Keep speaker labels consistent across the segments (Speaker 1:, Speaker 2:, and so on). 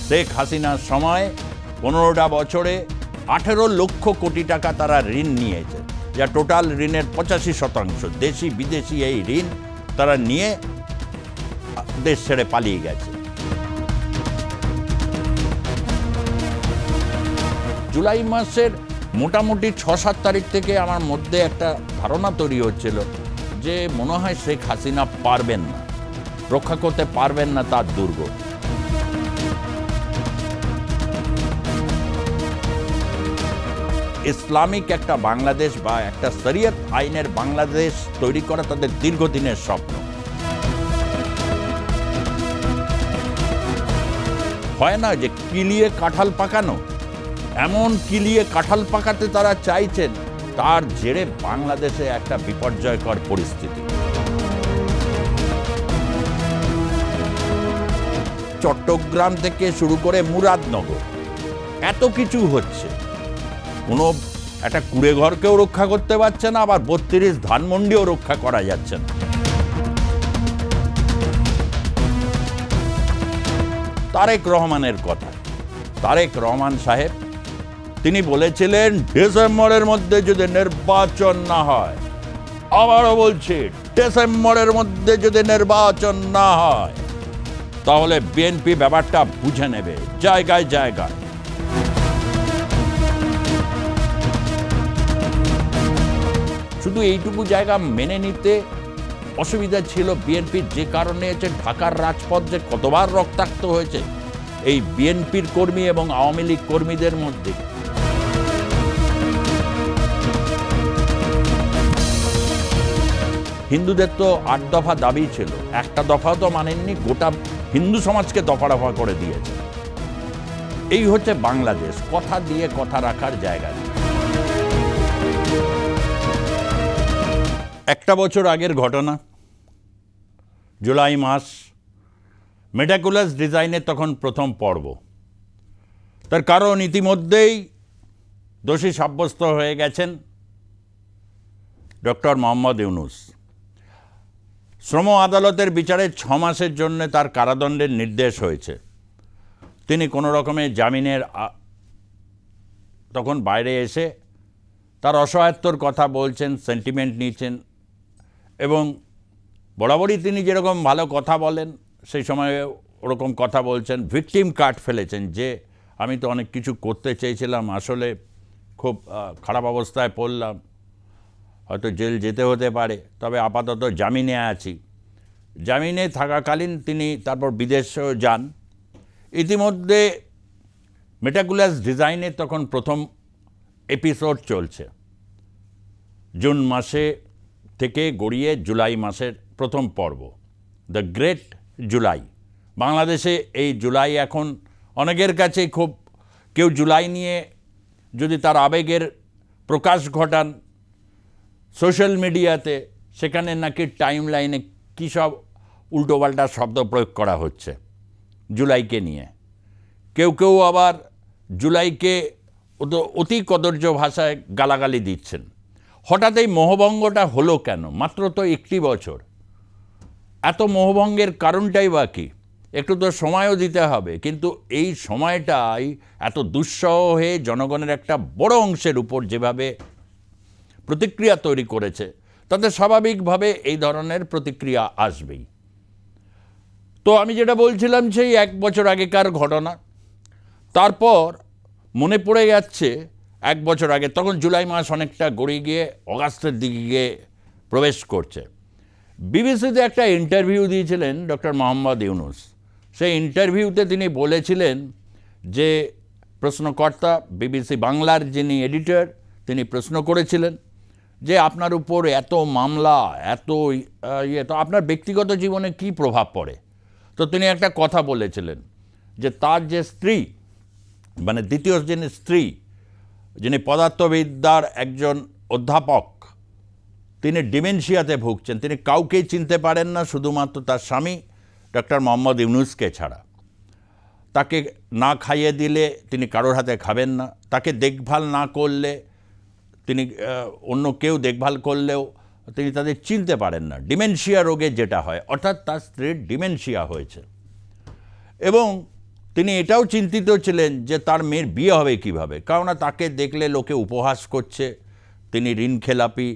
Speaker 1: শেখ হাসিনার সময় 15টা বছরে 18 লক্ষ কোটি টাকা তারা ঋণ নিয়েছে, যা টোটাল ঋণের 85%। দেশি বিদেশি এই ঋণ তারা নিয়ে দেশ ছেড়ে পালিয়ে গেছে। জুলাই মাসের মোটামুটি 6-7 তারিখ থেকে আমার মধ্যে একটা ধারণা তৈরি হচ্ছিল যে মনে হয় শেখ হাসিনা পারবেন না, রক্ষা করতে পারবেন না তার দুর্গ। ইসলামিক একটা বাংলাদেশ বা একটা শরিয়ত আইনের বাংলাদেশ তৈরি করা তাদের দীর্ঘদিনের স্বপ্ন। হয় না যে কিলিয়ে কাঁঠাল পাকানো, এমন কিলিয়ে কাঁঠাল পাকাতে তারা চাইছেন, তার জেরে বাংলাদেশে একটা বিপর্যয়কর পরিস্থিতি। চট্টগ্রাম থেকে শুরু করে মুরাদনগর এত কিছু হচ্ছে, কোনো একটা কুড়ে ঘরকেও রক্ষা করতে পারছে না, আবার 32 ধানমন্ডিও রক্ষা করা যাচ্ছে না। তারেক রহমানের কথা, তারেক রহমান সাহেব তিনি বলেছিলেন ডিসেম্বরের মধ্যে যদি নির্বাচন না হয়, আবারও বলছি ডিসেম্বরের মধ্যে যদি নির্বাচন না হয় তাহলে বিএনপি ব্যাপারটা বুঝে নেবে জায়গায় জায়গায়। শুধু এইটুকু জায়গা মেনে নিতে অসুবিধা ছিল বিএনপির, যে কারণে ঢাকার রাজপথ যে কতবার রক্তাক্ত হয়েছে এই বিএনপির কর্মী এবং আওয়ামী লীগ কর্মীদের মধ্যে। হিন্দুদের তো 8 দফা দাবি ছিল, একটা দফাও তো মানেননি, গোটা হিন্দু সমাজকে দফা দফা করে দিয়েছে। এই হচ্ছে বাংলাদেশ, কথা দিয়ে কথা রাখার জায়গা। একটা বছর আগের ঘটনা, জুলাই মাস, মেটাকুলাস ডিজাইনের তখন প্রথম পর্ব। তার কারণ ইতিমধ্যেই দোষী সাব্যস্ত হয়ে গেছেন ডক্টর মোহাম্মদ ইউনূস। শ্রম আদালতের বিচারে 6 মাসের জন্য তার কারাদণ্ডের নির্দেশ হয়েছে। তিনি কোনো রকমের জামিনের তখন বাইরে এসে তার অসহায়ত্বর কথা বলছেন, সেন্টিমেন্ট নিয়েছেন, এবং বরাবরই তিনি যেরকম ভালো কথা বলেন সেই সময়ে ওরকম কথা বলছেন। ভিকটিম কার্ড ফেলেছেন যে আমি তো অনেক কিছু করতে চেয়েছিলাম, আসলে খুব খারাপ অবস্থায় পড়লাম, হয়তো জেল যেতে হতে পারে, তবে আপাতত জামিনে আছি। জামিনে থাকাকালীন তিনি তারপর বিদেশেও যান। ইতিমধ্যে মেটাকুলাস ডিজাইনের তখন প্রথম এপিসোড চলছে। জুন মাসে থেকে গড়িয়ে জুলাই মাসের প্রথম পর্ব, দ্য গ্রেট জুলাই। বাংলাদেশে এই জুলাই এখন অনেকের কাছে খুব, কেউ জুলাই নিয়ে যদি তার আবেগের প্রকাশ ঘটান সোশ্যাল মিডিয়াতে, সেখানে নাকি টাইম লাইনে কী সব উল্টোপাল্টা শব্দ প্রয়োগ করা হচ্ছে জুলাইকে নিয়ে। কেউ কেউ আবার জুলাইকে অতি কদর্য ভাষায় গালাগালি দিচ্ছেন। হঠাৎ এই মোহভঙ্গটা হলো কেন? মাত্র তো 1টি বছর, এত মোহভঙ্গের কারণটাই বা কী? একটু তো সময়ও দিতে হবে। কিন্তু এই সময়টাই এত দুঃসহ হয়ে জনগণের একটা বড় অংশের উপর যেভাবে প্রতিক্রিয়া তৈরি করেছে, তাতে স্বাভাবিকভাবে এই ধরনের প্রতিক্রিয়া আসবেই। তো আমি যেটা বলছিলাম সেই 1 বছর আগেকার ঘটনা। তারপর মনে পড়ে যাচ্ছে 1 বছর আগে, তখন জুলাই মাস অনেকটা গড়িয়ে গিয়ে অগাস্টের দিকে গিয়ে প্রবেশ করছে। বিবিসিতে একটা ইন্টারভিউ দিয়েছিলেন ডক্টর মোহাম্মদ ইউনূস। সেই ইন্টারভিউতে তিনি বলেছিলেন যে, প্রশ্নকর্তা বিবিসি বাংলার যিনি এডিটর, তিনি প্রশ্ন করেছিলেন যে আপনার উপর এত মামলা, এত তো আপনার ব্যক্তিগত জীবনে কি প্রভাব পড়ে? তো তিনি একটা কথা বলেছিলেন যে তার যে স্ত্রী, মানে দ্বিতীয় যিনি স্ত্রী, যিনি পদার্থবিদ্যার একজন অধ্যাপক, তিনি ডিমেনশিয়াতে ভুগছেন। তিনি কাউকেই চিনতে পারেন না, শুধুমাত্র তার স্বামী ডক্টর মোহাম্মদ ইউনূসকে ছাড়া। তাকে না খাইয়ে দিলে তিনি কারোর হাতে খাবেন না, তাকে দেখভাল না করলে তিনি, অন্য কেউ দেখভাল করলেও তিনি তাদের চিনতে পারেন না। ডিমেনশিয়া রোগে যেটা হয়, অর্থাৎ তার স্ত্রীর ডিমেনশিয়া হয়েছে। এবং তিনি এটাও চিন্তিত ছিলেন যে তার মেয়ের বিয়ে হবে কিভাবে, কেননা তাকে দেখলে লোকে উপহাস করছে, তিনি ঋণখেলাপি,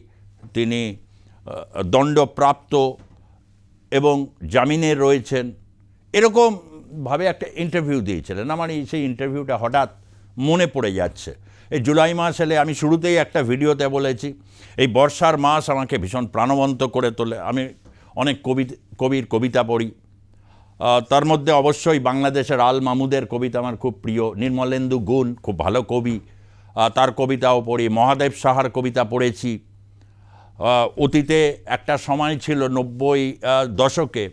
Speaker 1: তিনি দণ্ডপ্রাপ্ত এবং জামিনে রয়েছেন, এরকমভাবে একটা ইন্টারভিউ দিয়েছিলেন। আমার সেই ইন্টারভিউটা হঠাৎ মনে পড়ে যাচ্ছে। এই জুলাই মাস এলে আমি শুরুতেই একটা ভিডিওতে বলেছি, এই বর্ষার মাস আমাকে ভীষণ প্রাণবন্ত করে তোলে। আমি অনেক কবির কবিতা পড়ি, তার মধ্যে অবশ্যই বাংলাদেশের আল মামুদের কবিতা আমার খুব প্রিয়। নির্মলেন্দু গুণ খুব ভালো কবি, তার কবিতাও পড়ি। মহাদেব সাহার কবিতা পড়েছি। অতীতে একটা সময় ছিল 90 দশকে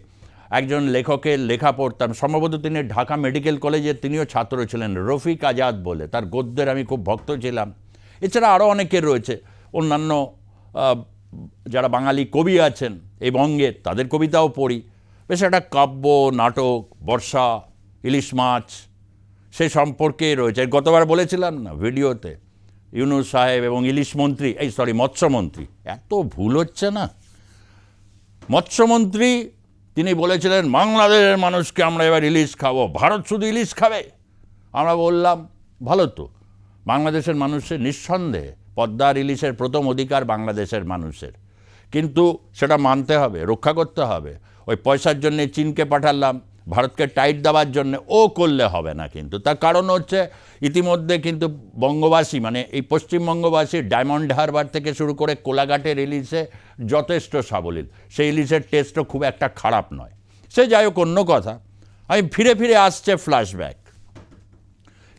Speaker 1: একজন লেখকের লেখা পড়তাম, সম্ভবত তিনি ঢাকা মেডিকেল কলেজের তিনিও ছাত্র ছিলেন, রফিক আজাদ বলে, তার গদ্যের আমি খুব ভক্ত ছিলাম। এছাড়া আরও অনেকের রয়েছে, অন্যান্য যারা বাঙালি কবি আছেন এই বঙ্গের, তাদের কবিতাও পড়ি। বেশ একটা কাব্য নাটক বর্ষা, ইলিশ মাছ, সে সম্পর্কে রয়েছে। গতবার বলেছিলাম না ভিডিওতে, ইউনূস সাহেব এবং ইলিশ মন্ত্রী, মৎস্যমন্ত্রী, এত ভুল হচ্ছে না। মৎস্যমন্ত্রী তিনি বলেছিলেন বাংলাদেশের মানুষকে আমরা এবার ইলিশ খাবো, ভারত শুধু ইলিশ খাবে। আমরা বললাম ভালো তো, বাংলাদেশের মানুষের নিঃসন্দেহে পদ্মার ইলিশের প্রথম অধিকার বাংলাদেশের মানুষের, কিন্তু সেটা মানতে হবে, রক্ষা করতে হবে। ওই পয়সার জন্যে চীনকে পাঠালাম ভারতকে টাইট দেওয়ার জন্য, ও করলে হবে না। কিন্তু তার কারণ হচ্ছে ইতিমধ্যে কিন্তু বঙ্গবাসী, মানে এই পশ্চিমবঙ্গবাসী ডায়মন্ড হারবার থেকে শুরু করে কোলাঘাটের ইলিশে যথেষ্ট সাবলীল। সেই ইলিশের টেস্টও খুব একটা খারাপ নয়। সে যাই হোক, অন্য কথা। আমি ফিরে ফিরে আসছে ফ্ল্যাশব্যাক।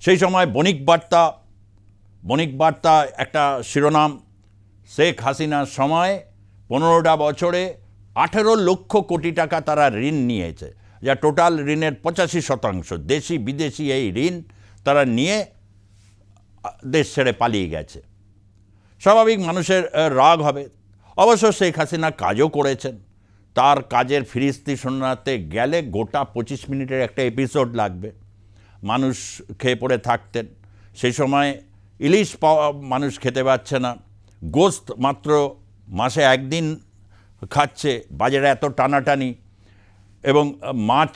Speaker 1: সেই সময় বণিক বার্তা একটা শিরোনাম, শেখ হাসিনার সময় 15টা বছরে 18 লক্ষ কোটি টাকা তারা ঋণ নিয়েছে, যা টোটাল ঋণের 85%। দেশি বিদেশি এই ঋণ তারা নিয়ে দেশ ছেড়ে পালিয়ে গেছে। স্বাভাবিক মানুষের রাগ হবে। অবশ্য শেখ হাসিনা কাজও করেছেন। তার কাজের ফিরিস্তি শোনাতে গেলে গোটা 25 মিনিটের একটা এপিসোড লাগবে। মানুষ খেয়ে পড়ে থাকতেন। সেই সময় ইলিশ মানুষ খেতে পাচ্ছে না, গোস্ত মাত্র মাসে একদিন খাচ্ছে, বাজারে এত টানাটানি, এবং মাছ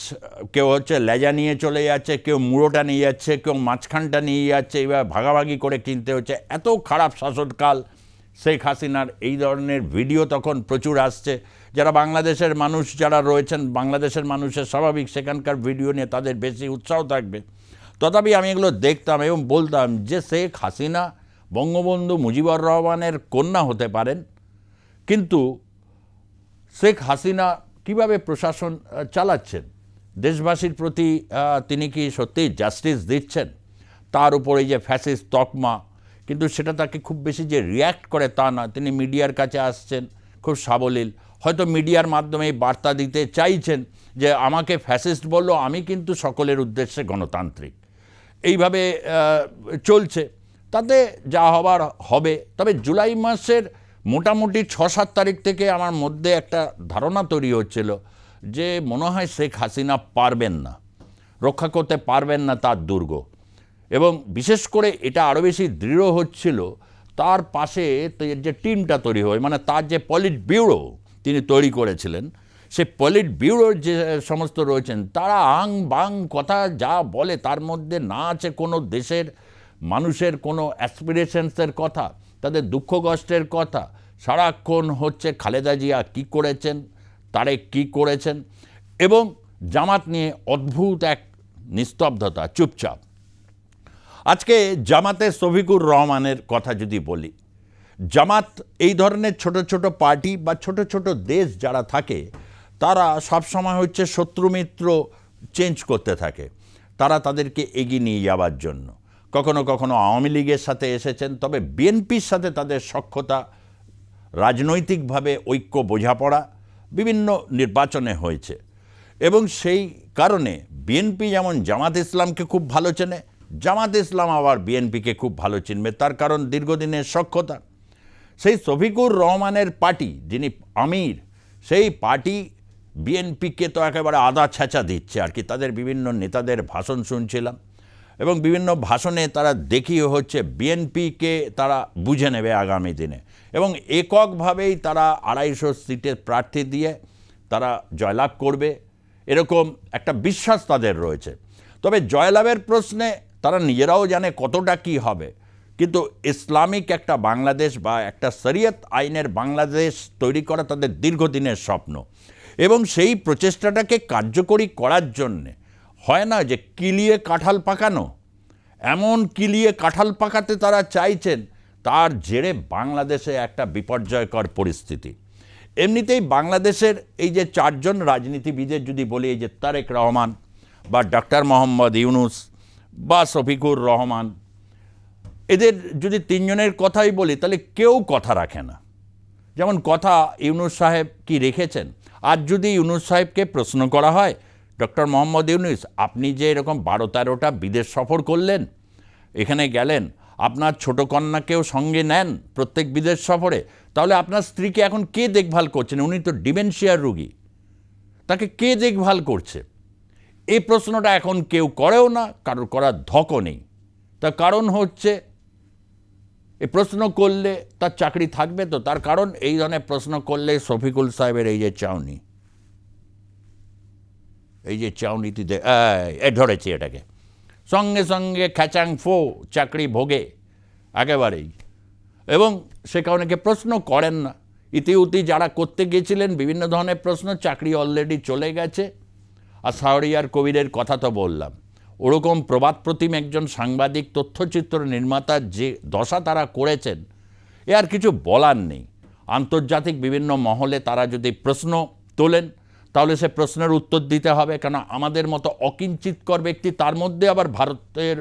Speaker 1: কেউ হচ্ছে লেজা নিয়ে চলে যাচ্ছে, কেউ মুড়োটা নিয়ে যাচ্ছে, কেউ মাঝখানটা নিয়ে যাচ্ছে, এবার ভাগাভাগি করে কিনতে হচ্ছে। এত খারাপ শাসনকাল শেখ হাসিনার। এই ধরনের ভিডিও তখন প্রচুর আসছে। যারা বাংলাদেশের মানুষ যারা রয়েছেন, বাংলাদেশের মানুষের স্বাভাবিক সেখানকার ভিডিও নিয়ে তাদের বেশি উৎসাহ থাকবে। তথাপি আমি এগুলো দেখতাম এবং বলতাম যে শেখ হাসিনা বঙ্গবন্ধু মুজিবুর রহমানের কন্যা হতে পারেন, কিন্তু শেখ হাসিনা কিভাবে প্রশাসন চালাচ্ছেন, দেশবাসীর প্রতি তিনি কি সত্যিই জাস্টিস দিচ্ছেন? তার উপরে যে ফ্যাসিস্ট তকমা, কিন্তু সেটা তাকে খুব বেশি যে রিয়্যাক্ট করে তা না। তিনি মিডিয়ার কাছে আসছেন খুব সাবলীল, হয়তো মিডিয়ার মাধ্যমে বার্তা দিতে চাইছেন যে আমাকে ফ্যাসিস্ট বললো, আমি কিন্তু সকলের উদ্দেশ্যে গণতান্ত্রিক। এইভাবে চলছে, তাতে যা হবার হবে। তবে জুলাই মাসের মোটামুটি 6-7 তারিখ থেকে আমার মধ্যে একটা ধারণা তৈরি হচ্ছিল যে মনে হয় শেখ হাসিনা পারবেন না, রক্ষা করতে পারবেন না তার দুর্গ। এবং বিশেষ করে এটা আরও বেশি দৃঢ় হচ্ছিল তার পাশে যে টিমটা তৈরি হয়, মানে তার যে পলিট ব্যুরো তিনি তৈরি করেছিলেন, সে পলিট ব্যুরোর যে সমস্ত রয়েছেন তারা আং বাং কথা যা বলে, তার মধ্যে না আছে কোনো দেশের মানুষের কোনো অ্যাসপিরেশনসের কথা, তাদের দুঃখ কষ্টের কথা। সারাক্ষণ হচ্ছে খালেদা জিয়া কী করেছেন, তারেক কী করেছেন, এবং জামাত নিয়ে অদ্ভুত এক নিস্তব্ধতা, চুপচাপ। আজকে জামাতে শফিকুর রহমানের কথা যদি বলি, জামাত এই ধরনের ছোট ছোট পার্টি বা ছোট ছোট দেশ যারা থাকে, তারা সবসময় হচ্ছে শত্রুমিত্র চেঞ্জ করতে থাকে, তারা তাদেরকে এগিয়ে নিয়ে যাওয়ার জন্য। কখনো কখনো আওয়ামী লীগের সাথে এসেছেন, তবে বিএনপির সাথে তাদের সখ্যতা, রাজনৈতিকভাবে ঐক্য বোঝাপড়া বিভিন্ন নির্বাচনে হয়েছে। এবং সেই কারণে বিএনপি যেমন জামাত ইসলামকে খুব ভালো চেনে, জামাত ইসলাম আবার বিএনপিকে খুব ভালো চিনবে, তার কারণ দীর্ঘদিনের সখ্যতা। সেই শফিকুর রহমানের পার্টি, যিনি আমির, সেই পার্টি বিএনপিকে তো একেবারে আদা ছ্যাঁচা দিচ্ছে আর কি। তাদের বিভিন্ন নেতাদের ভাষণ শুনছিলাম, এবং বিভিন্ন ভাষণে তারা দেখিয়ে হচ্ছে বিএনপিকে তারা বুঝে নেবে আগামী দিনে, এবং এককভাবেই তারা 250 সিটের প্রার্থী দিয়ে তারা জয়লাভ করবে, এরকম একটা বিশ্বাস তাদের রয়েছে। তবে জয়লাভের প্রশ্নে তারা নিজেরাও জানে কতটা কী হবে, কিন্তু ইসলামিক একটা বাংলাদেশ বা একটা শরিয়ত আইনের বাংলাদেশ তৈরি করা তাদের দীর্ঘদিনের স্বপ্ন, এবং সেই প্রচেষ্টাটাকে কার্যকরী করার জন্যে হয় না যে কিলিয়ে কাঁঠাল পাকানো, এমন কিলিয়ে কাঁঠাল পাকাতে তারা চাইছেন তার জেরে বাংলাদেশে একটা বিপর্যয়কর পরিস্থিতি। এমনিতেই বাংলাদেশের এই যে চারজন রাজনীতিবিদের যদি বলি, এই যে তারেক রহমান বা ডক্টর মোহাম্মদ ইউনুস বা শফিকুর রহমান, এদের যদি তিনজনের কথাই বলি তাহলে কেউ কথা রাখে না। যেমন কথা ইউনুস সাহেব কি রেখেছেন? আজ যদি ইউনুস সাহেবকে প্রশ্ন করা হয়, ডক্টর মোহাম্মদ ইউনুস আপনি যে এরকম 12-13টা বিদেশ সফর করলেন, এখানে গেলেন, আপনার ছোট কন্যাকেও সঙ্গে নেন প্রত্যেক বিদেশ সফরে, তাহলে আপনার স্ত্রীকে এখন কে দেখভাল করছেন? উনি তো ডিমেনশিয়ার রোগী, তাকে কে দেখভাল করছে? এই প্রশ্নটা এখন কেউ করেও না, কারোর করার ধকও নেই। তার কারণ হচ্ছে এই প্রশ্ন করলে তার চাকরি থাকবে তো? তার কারণ এই ধরনের প্রশ্ন করলে শফিকুল সাহেবের এই যে চাউনি, এই যে চাউনিতে ধরেছে এটাকে, সঙ্গে সঙ্গে খ্যাচাং ফো চাকরি ভোগে একেবারেই, এবং সে কারণে প্রশ্ন করেন না। ইতিউতি যারা করতে গিয়েছিলেন বিভিন্ন ধরনের প্রশ্ন, চাকরি অলরেডি চলে গেছে। আর শাহরিয়ার কবিরের কথা তো বললাম, ওরকম প্রবাদ প্রতিম একজন সাংবাদিক, তথ্যচিত্র নির্মাতার যে দশা তারা করেছেন, এ আর কিছু বলার নেই। আন্তর্জাতিক বিভিন্ন মহলে তারা যদি প্রশ্ন তোলেন তাহলে সে প্রশ্নের উত্তর দিতে হবে, কেন আমাদের মতো অকিঞ্চিতকর ব্যক্তি, তার মধ্যে আবার ভারতের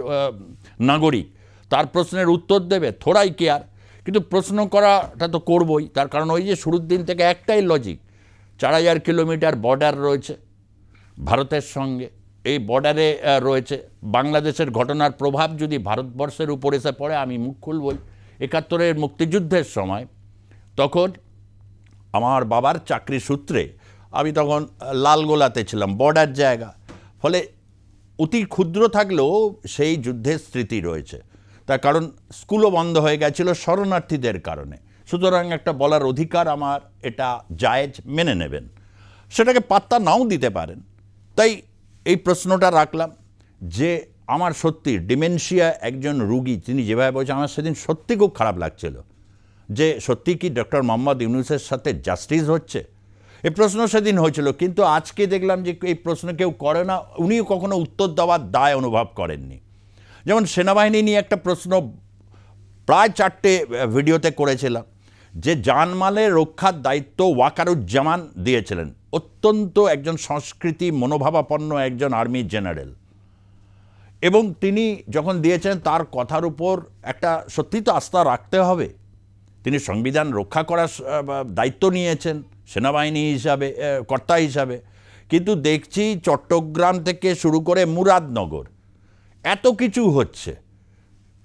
Speaker 1: নাগরিক, তার প্রশ্নের উত্তর দেবে? থোড়াই কেয়ার। কিন্তু প্রশ্ন করাটা তো করবই, তার কারণ ওই যে শুরুর দিন থেকে একটাই লজিক, 4000 কিলোমিটার বর্ডার রয়েছে ভারতের সঙ্গে, এই বর্ডারে রয়েছে বাংলাদেশের ঘটনার প্রভাব যদি ভারতবর্ষের উপর এসে পড়ে, আমি মুখ খুলবই। 71-এর মুক্তিযুদ্ধের সময় তখন আমার বাবার চাকরি সূত্রে আমি তখন লালগোলাতে ছিলাম, বর্ডার জায়গা, ফলে অতি ক্ষুদ্র থাকলেও সেই যুদ্ধের স্মৃতি রয়েছে। তার কারণ স্কুলও বন্ধ হয়ে গেছিল শরণার্থীদের কারণে, সুতরাং একটা বলার অধিকার আমার, এটা জায়েজ, মেনে নেবেন, সেটাকে পাত্তা নাও দিতে পারেন। তাই এই প্রশ্নটা রাখলাম যে আমার সত্যি ডিমেনশিয়া একজন রুগী, তিনি যেভাবে বলছেন, আমার সেদিন সত্যি খুব খারাপ লাগছিল যে সত্যি কি ডক্টর মোহাম্মদ ইউনুসের সাথে জাস্টিস হচ্ছে? এই প্রশ্ন সেদিন হয়েছিল, কিন্তু আজকে দেখলাম যে এই প্রশ্ন কেউ করে না, উনিও কখনো উত্তর দেওয়ার দায় অনুভব করেননি। যেমন সেনাবাহিনী নিয়ে একটা প্রশ্ন প্রায় 4টে ভিডিওতে করেছিলাম, যে জানমালের রক্ষার দায়িত্ব ওয়াকারুজ্জামান দিয়েছিলেন, অত্যন্ত একজন সংস্কৃতি মনোভাবাপন্ন একজন আর্মি জেনারেল, এবং তিনি যখন দিয়েছেন তার কথার উপর একটা সত্যি তো আস্থা রাখতে হবে। তিনি সংবিধান রক্ষা করার দায়িত্ব নিয়েছেন সেনাবাহিনী হিসাবে, কর্তা হিসাবে, কিন্তু দেখছি চট্টগ্রাম থেকে শুরু করে মুরাদনগর এত কিছু হচ্ছে,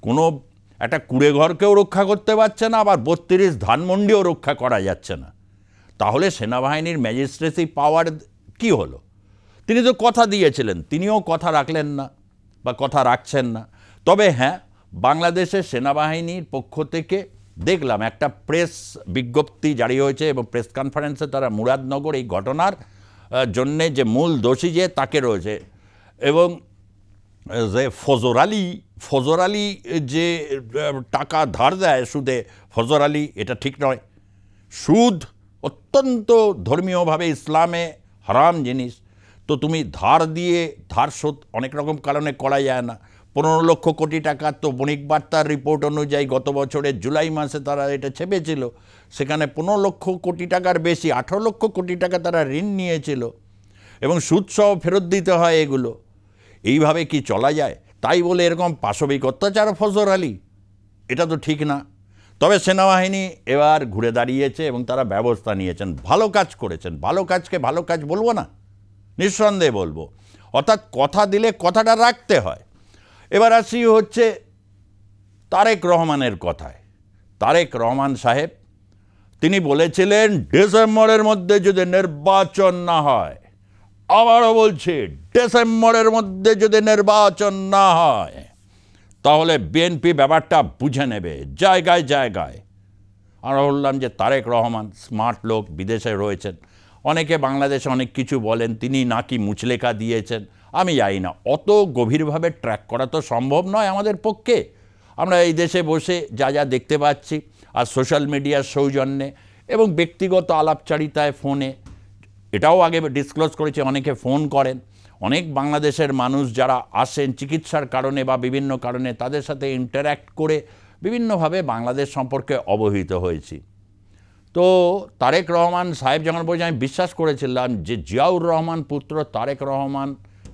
Speaker 1: কোনো একটা কুড়ে ঘরকেও রক্ষা করতে পারছে না, আবার 32 ধানমন্ডিও রক্ষা করা যাচ্ছে না। তাহলে সেনাবাহিনীর ম্যাজিস্ট্রেসি পাওয়ার কি হলো? তিনি তো কথা দিয়েছিলেন, তিনিও কথা রাখলেন না বা কথা রাখছেন না। তবে হ্যাঁ, বাংলাদেশের সেনাবাহিনীর পক্ষ থেকে দেখলাম একটা প্রেস বিজ্ঞপ্তি জারি হয়েছে, এবং প্রেস কনফারেন্সে তারা মুরাদনগর এই ঘটনার জন্যে যে মূল দোষী যে তাকে রয়েছে, এবং যে ফজর আলী যে টাকা ধার দেয় সুদে, ফজর আলী, এটা ঠিক নয়। সুদ অত্যন্ত ধর্মীয়ভাবে ইসলামে হারাম জিনিস, তো তুমি ধার দিয়ে, ধার শোধ অনেক রকম কারণে করা যায় না। 15 লক্ষ কোটি টাকা তো বণিক বার্তার রিপোর্ট অনুযায়ী গত বছরের জুলাই মাসে তারা এটা ছেপেছিল, সেখানে 15 লক্ষ কোটি টাকার বেশি, 18 লক্ষ কোটি টাকা তারা ঋণ নিয়েছিল, এবং সুদসহ ফেরত দিতে হয় এগুলো। এইভাবে কি চলা যায়? তাই বলে এরকম পাশবিক অত্যাচার ফজর আলী, এটা তো ঠিক না। তবে সেনাবাহিনী এবার ঘুরে দাঁড়িয়েছে এবং তারা ব্যবস্থা নিয়েছেন, ভালো কাজ করেছেন। ভালো কাজকে ভালো কাজ বলবো না, নিঃসন্দেহে বলবো। অর্থাৎ কথা দিলে কথাটা রাখতে হয়। এবার আসি হচ্ছে তারেক রহমানের কথায়। তারেক রহমান সাহেব তিনি বলেছিলেন ডিসেম্বরের মধ্যে যদি নির্বাচন না হয়, আবারও বলছি ডিসেম্বরের মধ্যে যদি নির্বাচন না হয় তাহলে বিএনপি ব্যাপারটা বুঝে নেবে জায়গায় জায়গায়। আমরা বললাম যে তারেক রহমান স্মার্ট লোক, বিদেশে রয়েছেন, অনেকে বাংলাদেশে অনেক কিছু বলেন, তিনি নাকি মুচলেখা দিয়েছেন। আমি জানি না, অত গভীরভাবে ট্র্যাক করা তো সম্ভব নয় আমাদের পক্ষে। আমরা এই দেশে বসে যা যা দেখতে পাচ্ছি, আর সোশ্যাল মিডিয়ার সৌজন্যে এবং ব্যক্তিগত আলাপচারিতায় ফোনে, এটাও আগে ডিসক্লোজ করেছি, অনেকে ফোন করেন, অনেক বাংলাদেশের মানুষ যারা আসেন চিকিৎসার কারণে বা বিভিন্ন কারণে, তাদের সাথে ইন্টারঅ্যাক্ট করে বিভিন্নভাবে বাংলাদেশ সম্পর্কে অবহিত হয়েছি। তো তারেক রহমান সাহেব যখন বলছে, আমি বিশ্বাস করেছিলাম যে জিয়াউর রহমান পুত্র তারেক রহমান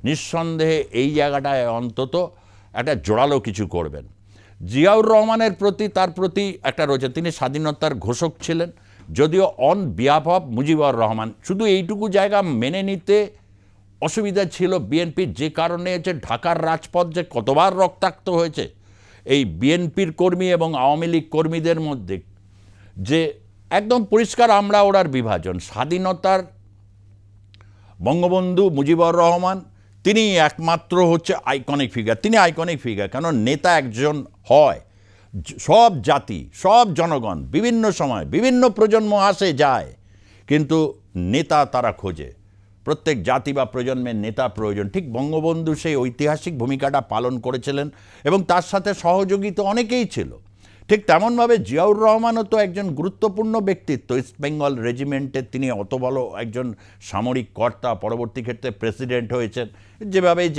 Speaker 1: নিঃসন্দেহে এই জায়গাটায় অন্তত একটা জোরালো কিছু করবেন। জিয়াউর রহমানের প্রতি, তার প্রতি একটা রয়েছে, তিনি স্বাধীনতার ঘোষক ছিলেন, যদিও on behalf of Mujibur Rahman. শুধু এইটুকু জায়গা মেনে নিতে অসুবিধা ছিল বিএনপির, যে কারণে হচ্ছে ঢাকার রাজপথ যে কতবার রক্তাক্ত হয়েছে এই বিএনপির কর্মী এবং আওয়ামী লীগ কর্মীদের মধ্যে, যে একদম পরিষ্কার আমরা ওরার বিভাজন। স্বাধীনতার বঙ্গবন্ধু মুজিবুর রহমান তিনি একমাত্র হচ্ছে আইকনিক ফিগার। তিনি আইকনিক ফিগার কারণ নেতা একজন হয়, সব জাতি, সব জনগণ বিভিন্ন সময় বিভিন্ন প্রজন্ম আসে যায়, কিন্তু নেতা তারা খোঁজে। প্রত্যেক জাতি বা প্রজন্মের নেতা প্রয়োজন। ঠিক বঙ্গবন্ধু সেই ঐতিহাসিক ভূমিকাটা পালন করেছিলেন এবং তার সাথে সহযোগী তো অনেকেই ছিল। ঠিক তেমনভাবে জিয়াউর রহমানও তো একজন গুরুত্বপূর্ণ ব্যক্তিত্ব। ইস্ট বেঙ্গল রেজিমেন্টের তিনি অত বড় একজন সামরিক কর্তা, পরবর্তী ক্ষেত্রে প্রেসিডেন্ট হয়েছেন। যেভাবেই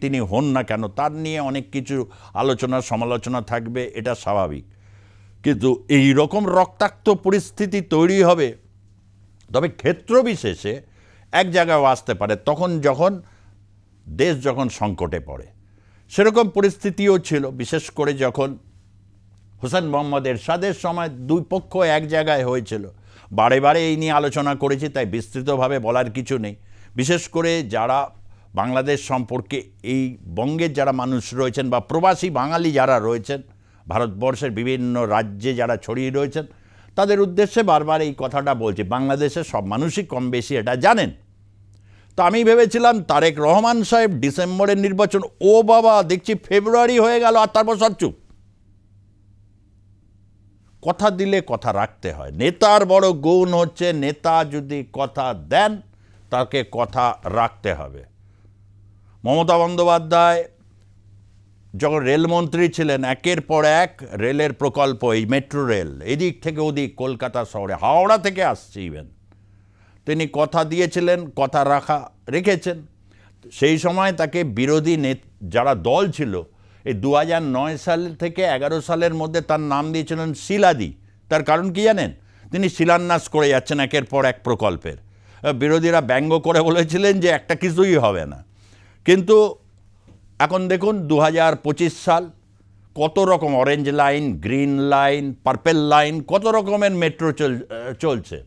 Speaker 1: তিনি হন না কেন, তার নিয়ে অনেক কিছু আলোচনা সমালোচনা থাকবে, এটা স্বাভাবিক। কিন্তু এই রকম রক্তাক্ত পরিস্থিতি তৈরি হবে, তবে ক্ষেত্র বিশেষে এক জায়গায় আসতে পারে, তখন যখন দেশ যখন সংকটে পড়ে। সেরকম পরিস্থিতিও ছিল, বিশেষ করে যখন হোসেন মোহাম্মদ এরশাদের সময় দুই পক্ষ এক জায়গায় হয়েছিল। বারে বারে এই নিয়ে আলোচনা করেছি, তাই বিস্তৃতভাবে বলার কিছু নেই। বিশেষ করে যারা বাংলাদেশ সম্পর্কে, এই বঙ্গের যারা মানুষ রয়েছেন বা প্রবাসী বাঙালি যারা রয়েছেন, ভারতবর্ষের বিভিন্ন রাজ্যে যারা ছড়িয়ে রয়েছেন, তাদের উদ্দেশ্যে বারবার এই কথাটা বলছি। বাংলাদেশের সব মানুষই কম বেশি এটা জানেন। তো আমি ভেবেছিলাম তারেক রহমান সাহেব ডিসেম্বরের নির্বাচন, ও বাবা দেখছি ফেব্রুয়ারি হয়ে গেল, আর তারপর সব চুপ। কথা দিলে কথা রাখতে হয়। নেতার বড় গুণ হচ্ছে, নেতা যদি কথা দেন তাকে কথা রাখতে হবে। মমতা বন্দ্যোপাধ্যায় যখন রেলমন্ত্রী ছিলেন, একের পর এক রেলের প্রকল্প, এই মেট্রো রেল এদিক থেকে ওদিক কলকাতা শহরে, হাওড়া থেকে আসছে ইভেন, তিনি কথা দিয়েছিলেন, কথা রেখেছেন। সেই সময় তাকে বিরোধী যারা দল ছিল, এই 2009 সাল থেকে 11 সালের মধ্যে তার নাম দিয়েছিলেন শিলাদি। তার কারণ কি জানেন? তিনি শিলান্যাস করে যাচ্ছেন একের পর এক প্রকল্পের। বিরোধীরা ব্যঙ্গ করে বলেছিলেন যে একটা কিছুই হবে না। কিন্তু এখন দেখুন 2025 সাল, কত রকম orange line, green line, purple line, কত রকমের মেট্রো চলছে।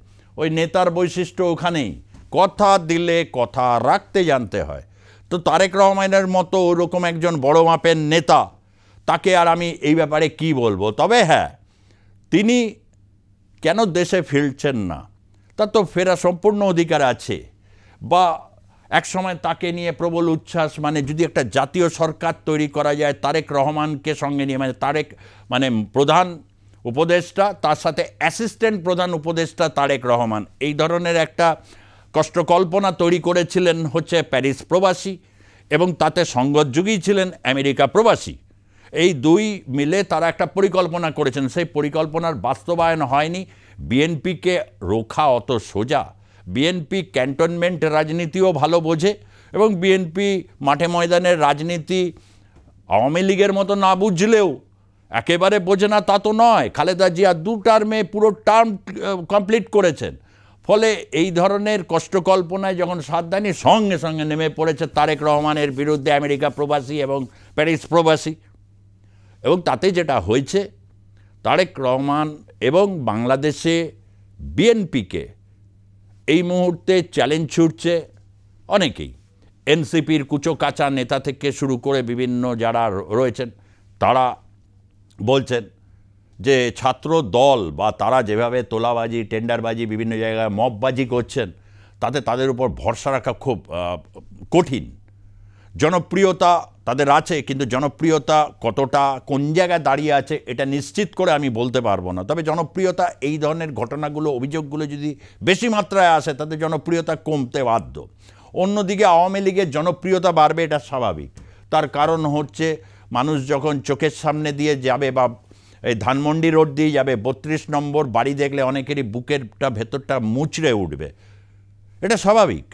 Speaker 1: ওই নেতার বৈশিষ্ট্য ওখানেই, কথা দিলে কথা রাখতে জানতে হয়। তো তারেক রহমানের মতো ওরকম একজন বড় মাপের নেতা, তাকে আর আমি এই ব্যাপারে কি বলবো। তবে হ্যাঁ, তিনি কেন দেশে ফিরছেন না, তার তো ফেরা সম্পূর্ণ অধিকার আছে। বা এক সময় তাকে নিয়ে প্রবল উচ্ছ্বাস, মানে যদি একটা জাতীয় সরকার তৈরি করা যায় তারেক রহমানকে সঙ্গে নিয়ে, মানে প্রধান উপদেষ্টা, তার সাথে অ্যাসিস্ট্যান্ট প্রধান উপদেষ্টা তারেক রহমান, এই ধরনের একটা কষ্টকল্পনা তৈরি করেছিলেন হচ্ছে প্যারিস প্রবাসী, এবং তাতে সঙ্গতযোগী ছিলেন আমেরিকা প্রবাসী। এই দুই মিলে তারা একটা পরিকল্পনা করেছেন। সেই পরিকল্পনার বাস্তবায়ন হয়নি। বিএনপিকে রোখা অত সোজা। বিএনপি ক্যান্টনমেন্ট রাজনীতিও ভালো বোঝে, এবং বিএনপি মাঠে ময়দানের রাজনীতি আওয়ামী লীগের মতো না বুঝলেও একেবারে বোঝে না তা তো নয়। খালেদা জিয়া 2 টার্মে পুরো টার্ম কমপ্লিট করেছেন। ফলে এই ধরনের কষ্টকল্পনায় যখন সাথ দেয়নি, সঙ্গে সঙ্গে নেমে পড়েছে তারেক রহমানের বিরুদ্ধে আমেরিকা প্রবাসী এবং প্যারিস প্রবাসী। এবং তাতে যেটা হয়েছে, তারেক রহমান এবং বাংলাদেশে বিএনপিকে এই মুহূর্তে চ্যালেঞ্জ ছুটছে অনেকেই। এনসিপির কুচো কাঁচা নেতা থেকে শুরু করে বিভিন্ন যারা রয়েছেন, তারা বলছেন যে ছাত্র দল বা তারা যেভাবে তোলাবাজি, টেন্ডারবাজি, বিভিন্ন জায়গায় মববাজি করছেন, তাতে তাদের উপর ভরসা রাখা খুব কঠিন। জনপ্রিয়তা তাদের আছে, কিন্তু জনপ্রিয়তা কতটা, কোন জায়গায় দাঁড়িয়ে আছে, এটা নিশ্চিত করে আমি বলতে পারবো না। তবে জনপ্রিয়তা, এই ধরনের ঘটনাগুলো, অভিযোগগুলো যদি বেশি মাত্রায় আসে, তাদের জনপ্রিয়তা কমতে বাধ্য। অন্যদিকে আওয়ামী লীগের জনপ্রিয়তা বাড়বে, এটা স্বাভাবিক। তার কারণ হচ্ছে মানুষ যখন চোখের সামনে দিয়ে যাবে বা এই ধানমন্ডি রোড দিয়ে যাবে, 32 নম্বর বাড়ি দেখলে অনেকেরই বুকেরটা ভেতরটা মুচড়ে উঠবে, এটা স্বাভাবিক।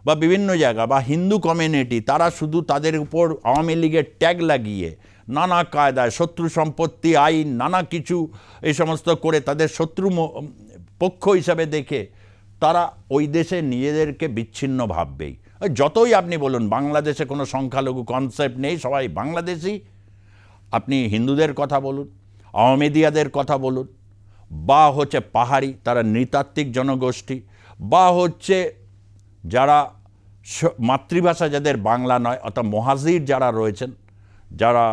Speaker 1: বা বিভিন্ন জায়গা বা হিন্দু কমিউনিটি, তারা শুধু তাদের উপর আওয়ামী লীগের ট্যাগ লাগিয়ে নানা কায়দায় শত্রু সম্পত্তি আইন নানা কিছু এই সমস্ত করে তাদের শত্রু পক্ষ হিসাবে দেখে তারা ওই দেশে নিজেদেরকে বিচ্ছিন্ন ভাববেই। যতই আপনি বলুন বাংলাদেশে কোনো সংখ্যালঘু কনসেপ্ট নেই, সবাই বাংলাদেশি। আপনি হিন্দুদের কথা বলুন, আহমেদিয়াদের কথা বলুন, বা হচ্ছে পাহাড়ি, তারা নৃতাত্ত্বিক জনগোষ্ঠী, বা হচ্ছে যারা মাতৃভাষা যাদের বাংলা নয়, অর্থাৎ মহাজির যারা রয়েছেন, যারা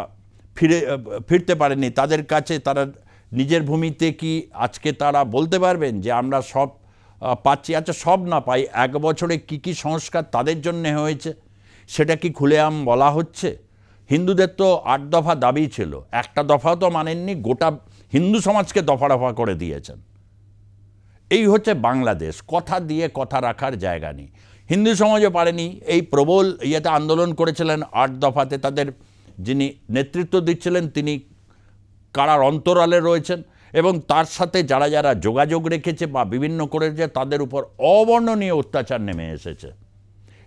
Speaker 1: ফিরতে পারেনি, তাদের কাছে তারা নিজের ভূমিতে কি আজকে তারা বলতে পারবেন যে আমরা সব পাচ্ছি? আচ্ছা, সব না পাই, 1 বছরে কি কি সংস্কার তাদের জন্য হয়েছে সেটা কি খুলেআম বলা হচ্ছে? হিন্দুদের তো 8 দফা দাবি ছিল, একটা দফাও তো মানেননি, গোটা হিন্দু সমাজকে দফা দফা করে দিয়েছেন। এই হচ্ছে বাংলাদেশ, কথা দিয়ে কথা রাখার জায়গা নেই। হিন্দু সমাজও পারেনি, এই প্রবল ইয়েতে আন্দোলন করেছিলেন 8 দফাতে, তাদের যিনি নেতৃত্ব দিচ্ছিলেন তিনি কারার অন্তরালে রয়েছেন, এবং তার সাথে যারা যারা যোগাযোগ রেখেছে বা বিভিন্ন করেছে তাদের উপর অবর্ণনীয় অত্যাচার নেমে এসেছে।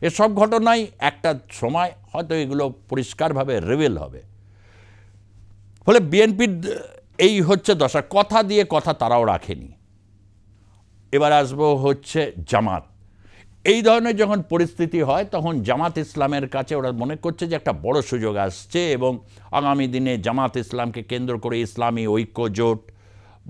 Speaker 1: এসব ঘটনাই একটা সময় হয়তো এগুলো পরিষ্কারভাবে রিভিল হবে। ফলে বিএনপির এই হচ্ছে দশা, কথা দিয়ে কথা তারাও রাখেনি। এবার আসবো হচ্ছে জামাত। এই ধরনের যখন পরিস্থিতি হয় তখন জামাত ইসলামের কাছে ওরা মনে করছে যে একটা বড় সুযোগ আসছে, এবং আগামী দিনে জামাত ইসলামকে কেন্দ্র করে ইসলামী ঐক্য জোট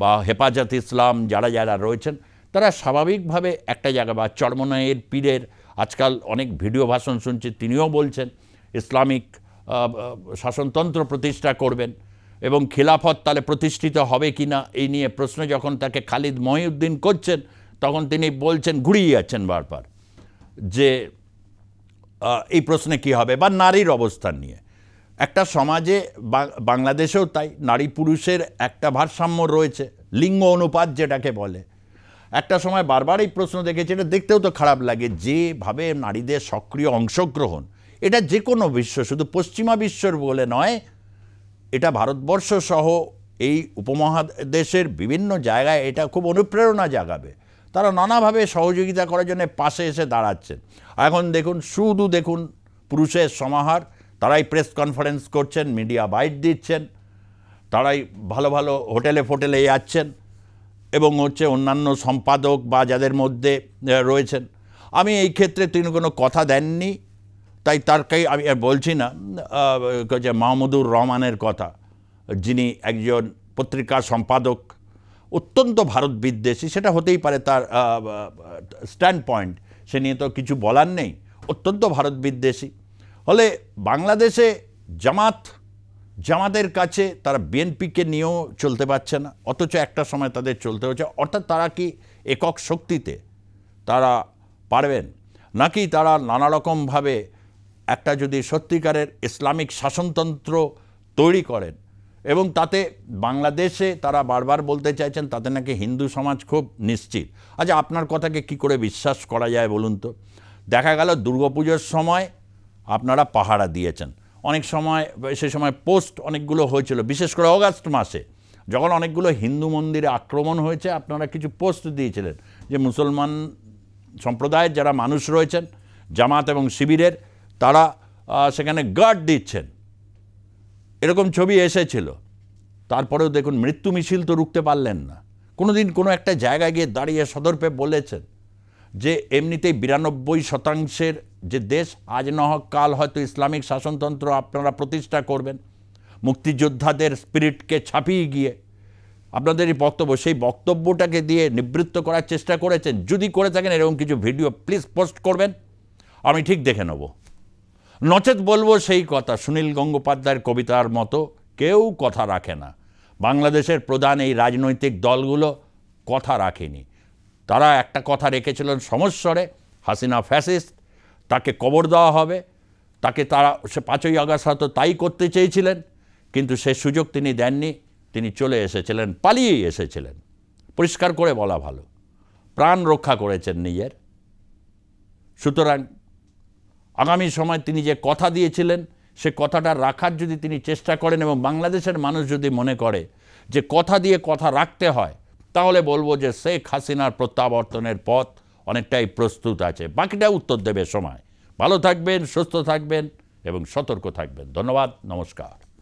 Speaker 1: বা হেফাজত ইসলাম যারা যারা রয়েছেন তারা স্বাভাবিকভাবে একটা জায়গা, বা চরমনাইয়ের পীরের আজকাল অনেক ভিডিও ভাষণ শুনছি, তিনিও বলছেন ইসলামিক শাসনতন্ত্র প্রতিষ্ঠা করবেন, এবং খিলাফত তাহলে প্রতিষ্ঠিত হবে কি না এই নিয়ে প্রশ্ন যখন তাকে খালিদ মহিউদ্দিন করছেন, তখন তিনি বলছেন, ঘুরিয়ে যাচ্ছেন বারবার, যে এই প্রশ্নে কি হবে, বা নারীর অবস্থান নিয়ে। একটা সমাজে বাংলাদেশেও তাই নারী পুরুষের একটা ভারসাম্য রয়েছে, লিঙ্গ অনুপাত যেটাকে বলে। একটা সময় বারবার এই প্রশ্ন দেখেছি, এটা দেখতেও তো খারাপ লাগে, যেভাবে নারীদের সক্রিয় অংশগ্রহণ, এটা যে কোনো বিশ্ব, শুধু পশ্চিমা বিশ্বর বলে নয়, এটা ভারতবর্ষ সহ এই উপমহাদেশের বিভিন্ন জায়গায় এটা খুব অনুপ্রেরণা জাগাবে। তারা নানাভাবে সহযোগিতা করার জন্য পাশে এসে দাঁড়াচ্ছেন। এখন দেখুন, শুধু দেখুন পুরুষের সমাহার, তারাই প্রেস কনফারেন্স করছেন, মিডিয়া বাইট দিচ্ছেন, তারাই ভালো ভালো হোটেলে ফোটেলে যাচ্ছেন, এবং হচ্ছে অন্যান্য সম্পাদক বা যাদের মধ্যে রয়েছেন। আমি এই ক্ষেত্রে তিনি কোনো কথা দেননি, তাই তারকেই আমি আর বলছি না। মাহমুদুর রহমানের কথা, যিনি একজন পত্রিকার সম্পাদক, অত্যন্ত ভারত বিদ্বেষী, সেটা হতেই পারে তার স্ট্যান্ড পয়েন্ট, সে নিয়ে তো কিছু বলার নেই, অত্যন্ত ভারত বিদ্বেষী। হলে বাংলাদেশে জামাতের কাছে তারা বিএনপিকে নিয়েও চলতে পারছে না, অথচ একটা সময় তাদের চলতে হচ্ছে। অর্থাৎ তারা কি একক শক্তিতে তারা পারবেন, নাকি তারা নানা রকমভাবে একটা যদি সত্যিকারের ইসলামিক শাসনতন্ত্র তৈরি করেন, এবং তাতে বাংলাদেশে তারা বারবার বলতে চাইছেন তাতে নাকি হিন্দু সমাজ খুব নিশ্চিত। আচ্ছা, আপনার কথাকে কি করে বিশ্বাস করা যায় বলুন তো? দেখা গেল দুর্গাপুজোর সময় আপনারা পাহারা দিয়েছেন, অনেক সময় সে সময় পোস্ট অনেকগুলো হয়েছিল, বিশেষ করে অগাস্ট মাসে যখন অনেকগুলো হিন্দু মন্দিরে আক্রমণ হয়েছে, আপনারা কিছু পোস্ট দিয়েছিলেন যে মুসলমান সম্প্রদায়ের যারা মানুষ রয়েছেন জামাত এবং শিবিরের, তারা সেখানে গার্ড দিচ্ছেন, এরকম ছবি এসেছিল। তারপরেও দেখুন, মৃত্যু মিছিল তো রুখতে পারলেন না। কোনোদিন কোনো একটা জায়গায় গিয়ে দাঁড়িয়ে সদর্পে বলেছেন যে এমনিতেই 92% যে দেশ, আজ না হোক কাল হয়তো ইসলামিক শাসনতন্ত্র আপনারা প্রতিষ্ঠা করবেন, মুক্তিযোদ্ধাদের স্পিরিটকে ছাপিয়ে গিয়ে আপনাদের এই বক্তব্য, সেই বক্তব্যটাকে দিয়ে নিবৃত্ত করার চেষ্টা করেছেন? যদি করে থাকেন এরকম কিছু ভিডিও প্লিজ পোস্ট করবেন, আমি ঠিক দেখে নেব। নচেত বলবো সেই কথা, সুনীল গঙ্গোপাধ্যায়ের কবিতার মতো, কেউ কথা রাখে না। বাংলাদেশের প্রধান এই রাজনৈতিক দলগুলো কথা রাখেনি। তারা একটা কথা রেখেছিলেন সমস্বরে, হাসিনা ফ্যাসিস্ট, তাকে কবর দেওয়া হবে, তাকে তারা 5ই আগস্ট হয়তো তাই করতে চেয়েছিলেন, কিন্তু সে সুযোগ তিনি দেননি। তিনি চলে এসেছিলেন, পালিয়েই এসেছিলেন, পরিষ্কার করে বলা ভালো, প্রাণ রক্ষা করেছেন নিজের। সুতরাং আগামী সময় তিনি যে কথা দিয়েছিলেন সে কথাটা রাখার যদি তিনি চেষ্টা করেন এবং বাংলাদেশের মানুষ যদি মনে করে যে কথা দিয়ে কথা রাখতে হয়, তাহলে বলবো যে শেখ হাসিনার প্রত্যাবর্তনের পথ অনেকটাই প্রস্তুত আছে। বাকিটা উত্তর দেবে সময়। ভালো থাকবেন, সুস্থ থাকবেন এবং সতর্ক থাকবেন। ধন্যবাদ, নমস্কার।